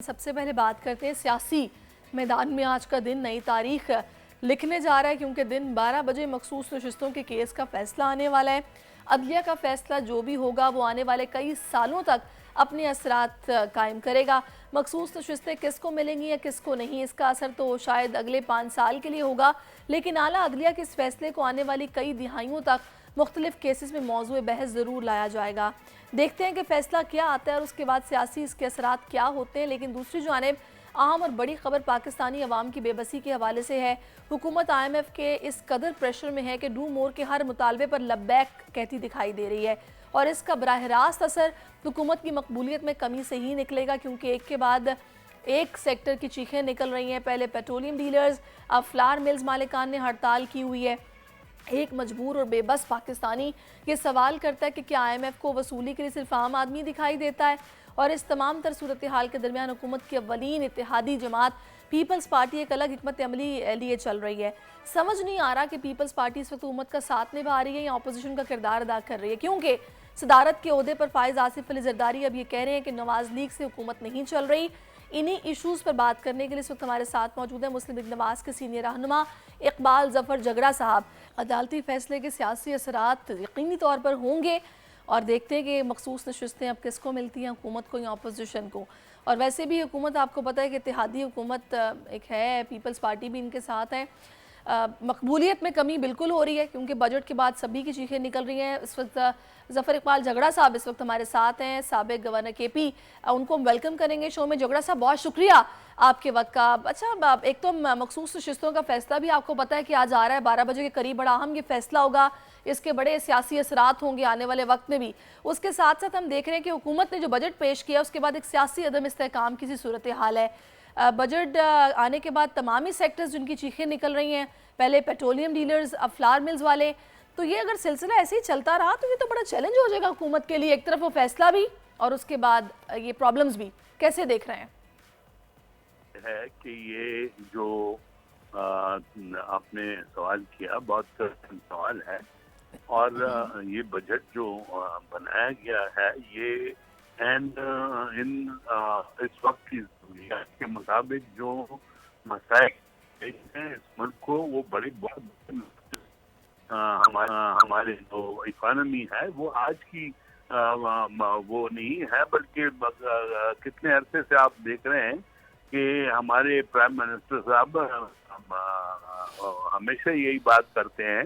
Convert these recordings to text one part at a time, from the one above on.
سب سے پہلے بات کرتے ہیں سیاسی میدان میں آج کا دن نئی تاریخ لکھنے جا رہا ہے کیونکہ دن 12 بجے مخصوص نشستوں کے کیس کا فیصلہ آنے والا ہے۔ عدلیہ کا فیصلہ جو بھی ہوگا وہ آنے والے کئی سالوں تک اپنے اثرات قائم کرے گا۔ مخصوص نشستیں کس کو ملیں گی یا کس کو نہیں، اس کا اثر تو شاید اگلے 5 سال کے لیے ہوگا، لیکن اعلیٰ عدلیہ کے اس فیصلے کو آنے والی کئی دہائیوں تک مختلف کیسز میں موضوع بحث ضرور لایا جائے گا۔ دیکھتے ہیں کہ فیصلہ کیا آتا ہے اور اس کے بعد سیاسی اس کے اثرات کیا ہوتے ہیں، لیکن دوسری جانب اہم اور بڑی خبر پاکستانی عوام کی بے بسی کے حوالے سے ہے۔ حکومت آئی ایم ایف کے اس قدر پریشر میں ہے کہ ڈو مور کے ہر مطالبے پر لبیک کہتی دکھائی دے رہی ہے، اور اس کا براہ راست اثر حکومت کی مقبولیت میں کمی سے ہی نکلے گا، کیونکہ ایک کے بعد ایک سیکٹر کی چیخیں نکل رہی ہیں۔ پہلے پیٹرولیم ڈیلرز، اب فلاور ملز مالکان نے ہڑتال کی ہوئی ہے۔ ایک مجبور اور بے بس پاکستانی یہ سوال کرتا ہے کہ کیا آئی ایم ایف کو وصولی کے لیے صرف عام آدمی دکھائی دیتا ہے، اور اس تمام تر صورتحال کے درمیان حکومت کی اولین اتحادی جماعت پیپلز پارٹی ایک الگ حکمت عملی لیے چل رہی ہے۔ سمجھ نہیں آ رہا کہ پیپلز پارٹی اس وقت حکومت کا ساتھ نبھا رہی ہے یا اپوزیشن کا کردار ادا کر رہی ہے، کیونکہ صدارت کے عہدے پر فائز آصف علی زرداری اب یہ کہہ رہے ہیں کہ نواز لیگ سے حکومت نہیں چل رہی۔ انہی ایشوز پر بات کرنے کے لیے اس وقت ہمارے ساتھ موجود ہیں مسلم لیگ نواز کے سینئر رہنما اقبال ظفر جگڑا صاحب۔ عدالتی فیصلے کے سیاسی اثرات یقینی طور پر ہوں گے، اور دیکھتے ہیں کہ مخصوص نشستیں اب کس کو ملتی ہیں، حکومت کو یا اپوزیشن کو۔ اور ویسے بھی حکومت آپ کو پتہ ہے کہ اتحادی حکومت ایک ہے، پیپلز پارٹی بھی ان کے ساتھ ہے۔ مقبولیت میں کمی بالکل ہو رہی ہے کیونکہ بجٹ کے بعد سبھی کی چیخیں نکل رہی ہیں۔ اس وقت ظفر اقبال جگڑا صاحب اس وقت ہمارے ساتھ ہیں، سابق گورنر کے پی، ان کو ہم ویلکم کریں گے شو میں۔ جگڑا صاحب بہت شکریہ آپ کے وقت کا۔ اچھا، ایک تو مخصوص نشستوں کا فیصلہ بھی آپ کو پتہ ہے کہ آج آ رہا ہے 12 بجے کے قریب، بڑا اہم یہ فیصلہ ہوگا، اس کے بڑے سیاسی اثرات ہوں گے آنے والے وقت میں بھی۔ اس کے ساتھ ساتھ ہم دیکھ رہے ہیں کہ حکومت نے جو بجٹ پیش کیا اس کے بعد ایک سیاسی عدم استحکام کی سی صورتحال ہے۔ بجٹ آنے کے بعد تمامی سیکٹرز جن کی چیخیں نکل رہی ہیں، پہلے پیٹرولیم ڈیلرز، اب فلاور ملز والے، تو یہ اگر سلسلہ ایسے ہی چلتا رہا تو یہ تو بڑا چیلنج ہو جائے گا حکومت کے لیے، ایک طرف وہ فیصلہ بھی اور اس کے بعد یہ پرابلمز بھی۔ کیسے دیکھ رہے ہیں؟ ہے کہ یہ جو آپ نے سوال کیا بہت سوال ہے، اور یہ بجٹ جو بنایا گیا ہے یہ اس وقت کی ضروریات کے مطابق جو مسائل ہیں اس ملک کو، وہ بہت ہمارے جو اکانومی ہے وہ آج کی وہ نہیں ہے، بلکہ کتنے عرصے سے آپ دیکھ رہے ہیں کہ ہمارے پرائم منسٹر صاحب ہمیشہ یہی بات کرتے ہیں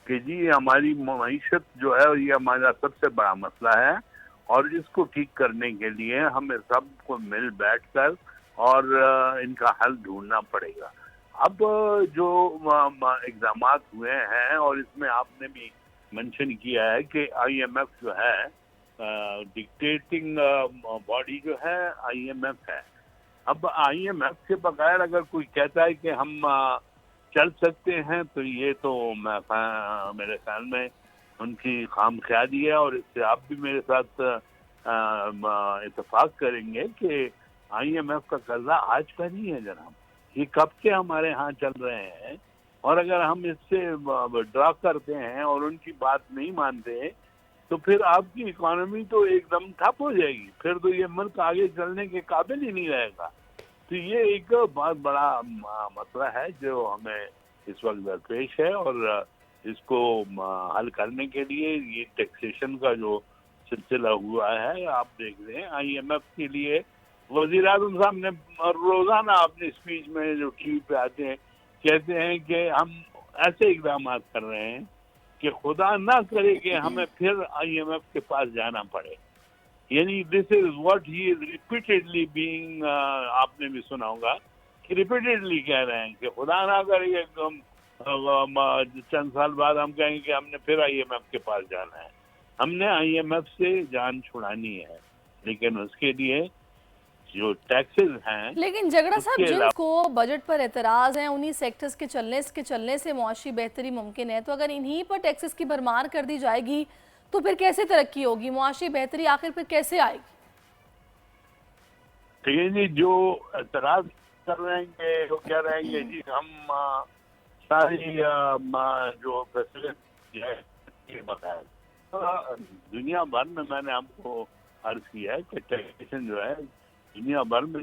کہ جی ہماری معیشت جو ہے یہ ہمارا سب سے بڑا مسئلہ ہے، اور اس کو ٹھیک کرنے کے لیے ہمیں سب کو مل بیٹھ کر اور ان کا حل ڈھونڈنا پڑے گا۔ اب جو اقدامات ہوئے ہیں، اور اس میں آپ نے بھی منشن کیا ہے کہ آئی ایم ایف جو ہے ڈکٹیٹنگ باڈی جو ہے آئی ایم ایف ہے۔ اب آئی ایم ایف کے بغیر اگر کوئی کہتا ہے کہ ہم چل سکتے ہیں تو یہ تو میرے خیال میں ان کی خام خیالی ہے، اور اس سے آپ بھی میرے ساتھ اتفاق کریں گے کہ آئی ایم ایف کا قرضہ آج کا نہیں ہے جناب، یہ کب کے ہمارے ہاں چل رہے ہیں، اور اگر ہم اس سے ڈرا کرتے ہیں اور ان کی بات نہیں مانتے تو پھر آپ کی اکانومی تو ایک دم ٹھپ ہو جائے گی، پھر تو یہ ملک آگے چلنے کے قابل ہی نہیں رہے گا۔ تو یہ ایک بہت بڑا مسئلہ ہے جو ہمیں اس وقت درپیش ہے، اور اس کو حل کرنے کے لیے یہ ٹیکسیشن کا جو سلسلہ ہوا ہے، آپ دیکھ رہے ہیں آئی ایم ایف کے لیے وزیر اعظم صاحب نے روزانہ اپنی اسپیچ میں جو ٹی وی پہ آتے ہیں کہتے ہیں کہ ہم ایسے اقدامات کر رہے ہیں کہ خدا نہ کرے کہ ہمیں پھر آئی ایم ایف کے پاس جانا پڑے، یعنی this is what he is repeatedly being, آپ نے بھی سنا ہوگا کہ ریپیٹیڈلی کہہ رہے ہیں کہ خدا نہ کرے کہ چند سال بعد ہم کہیں کہ ہم نے پھر آئی ایم ایف کے پاس جانا ہے۔ ہم نے آئی ایم ایف سے جان چھڑانی ہے، لیکن اس کے لیے جو ٹیکسز ہیں، لیکن جگڑا صاحب جن کو بجٹ پر اعتراض ہیں انہی سیکٹرز کے چلنے سے معاشی بہتری ممکن ہے، تو اگر انہی پر ٹیکسز کی بھرمار کر دی جائے گی تو پھر کیسے ترقی ہوگی، معاشی بہتری آخر پھر کیسے آئے گی؟ جی جو اعتراض کر رہے ہیں وہ کہہ رہے ہیں کہ جی ہم ساری جو فیسلٹی بتایا دنیا بھر میں نے آپ کو عرض کیا ہے کہ ٹیکسیشن جو ہے دنیا بھر میں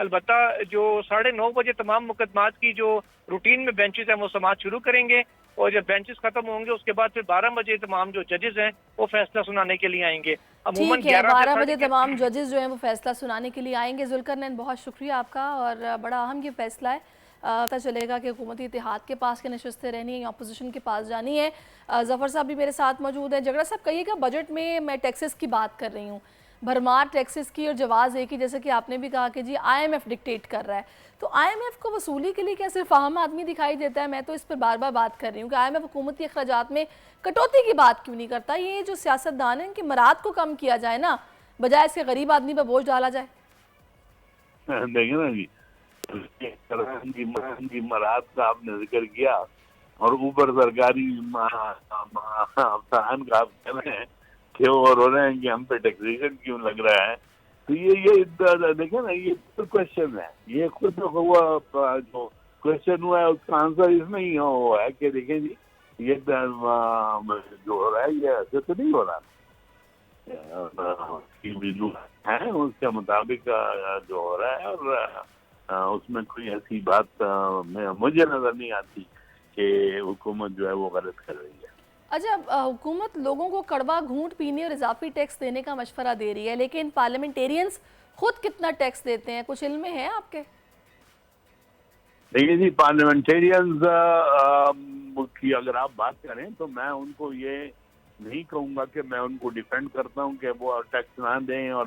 البتہ جو 9:30 بجے تمام مقدمات کی جو روٹین میں بینچز ہیں وہ سماعت شروع کریں گے، اور جب بینچز ختم ہوں گے اس کے بعد پھر 12 بجے تمام جو ججز ہیں وہ فیصلہ سنانے کے لیے آئیں گے. عموماً ٹھیک ہے، 12 بجے 11 تمام ججز جو ہیں وہ فیصلہ سنانے کے لیے آئیں گے. ذوالقرنین بہت شکریہ آپ کا، اور بڑا اہم یہ فیصلہ ہے. پتہ چلے گا کہ حکومتی اتحاد کے پاس کے نشستیں رہنی ہیں یا اپوزیشن کے پاس جانی ہے. ظفر صاحب بھی میرے ساتھ موجود ہیں. جگڑا صاحب کہیے گا، بجٹ میں ٹیکسز کی بات کر رہی ہوں، بھرمار ٹیکسز کی، اور جواز ایک ہی، جیسے کہ آپ نے بھی کہا کہ جی IMF ڈکٹیٹ کر رہا ہے. تو IMF کو وصولی کے لیے کیا صرف عام آدمی دکھائی دیتا ہے؟ میں تو اس پر بار بار بات کر رہی ہوں کہ IMF حکومتی اخراجات میں کٹوتی کی بات کیوں نہیں کرتا؟ یہ جو سیاستدان ہیں ان کی مراد کو کم کیا جائے نا، بجائے اس کے غریب آدمی پہ بوجھ ڈالا جائے. دیکھیں نا جی، کی مراد کا آپ نے ذکر کیا، اور اوپر سرکاری افسران کا آپ کہہ رہے ہیں کہ وہ رو رہے ہیں کہ ہم پہ ٹیکسیشن کیوں لگ رہا ہے. تو یہ دیکھیں نا، یہ تو کوشچن ہے، یہ خود ہوا جو کوشچن ہوا ہے اس کا آنسر اس میں ہی ہوا ہے کہ دیکھیں جی یہ جو ہو رہا ہے یہ ایسے تو نہیں ہو رہا ہے، اس کے مطابق جو ہو رہا ہے، اور اس میں کوئی ایسی بات مجھے نظر نہیں آتی کہ حکومت جو ہے وہ غلط کر رہی ہے. اچھا، حکومت لوگوں کو کڑوا گھونٹ پینے اور اضافی ٹیکس دینے کا مشورہ دے رہی ہے، لیکن پارلیمنٹیرینز خود کتنا ٹیکس دیتے ہیں؟ کچھ علم میں ہے آپ کے؟ دیکھیے جی، پارلیمنٹیرینز کی اگر آپ بات کریں تو میں ان کو یہ نہیں کہوں گا کہ میں ان کو ڈیفینڈ کرتا ہوں کہ وہ ٹیکس نہ دیں اور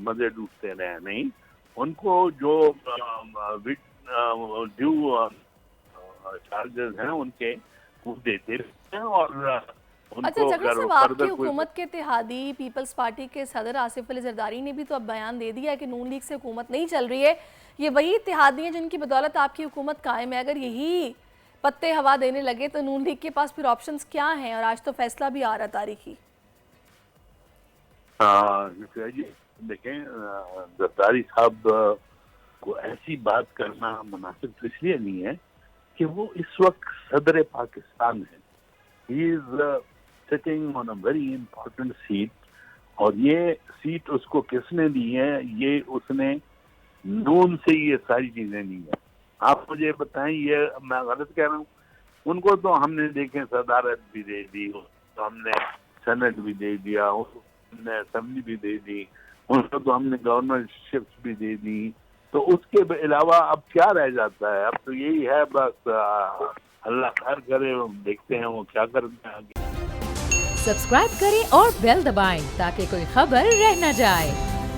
مزے ڈوبتے رہیں. نہیں، ان کو جو ڈیو چارجز ہیں ان کے وہ دیتے رہتے ہیں. اور اچھا جگڑا صاحب، آپ کی حکومت کے اتحادی پیپلز پارٹی کے صدر آصف علی زرداری نے بھی تو اب بیان دے دیا ہے کہ نون لیگ سے حکومت نہیں چل رہی ہے. یہ وہی اتحادی ہیں جن کی بدولت آپ کی حکومت قائم ہے. اگر یہی پتے ہوا دینے لگے تو نون لیگ کے پاس پھر آپشنز کیا ہیں؟ اور آج تو فیصلہ بھی آ رہا تاریخی. دیکھیں، زرداری صاحب کو ایسی بات کرنا مناسب اس لیے نہیں ہے کہ وہ اس وقت صدر پاکستان ہے. He is sitting on a very important seat, اور یہ سیٹ اس کو کس نے دی ہے؟ یہ اس نے نون سے یہ ساری چیزیں دی ہیں. آپ مجھے بتائیں، یہ میں غلط کہہ رہا ہوں؟ ان کو تو ہم نے دیکھیں صدارت بھی دے دی، تو ہم نے سینٹ بھی دے دیا، ہم نے اسمبلی بھی دے دی، ان کو تو ہم نے گورنر شپس بھی دے دی. تو اس کے علاوہ اب کیا رہ جاتا ہے؟ اب تو یہی ہے بس، اللہ خیر کرے، دیکھتے ہیں وہ کیا کرتے ہیں آگے. سبسکرائب کریں اور بیل دبائیں تاکہ کوئی خبر رہ نہ جائے.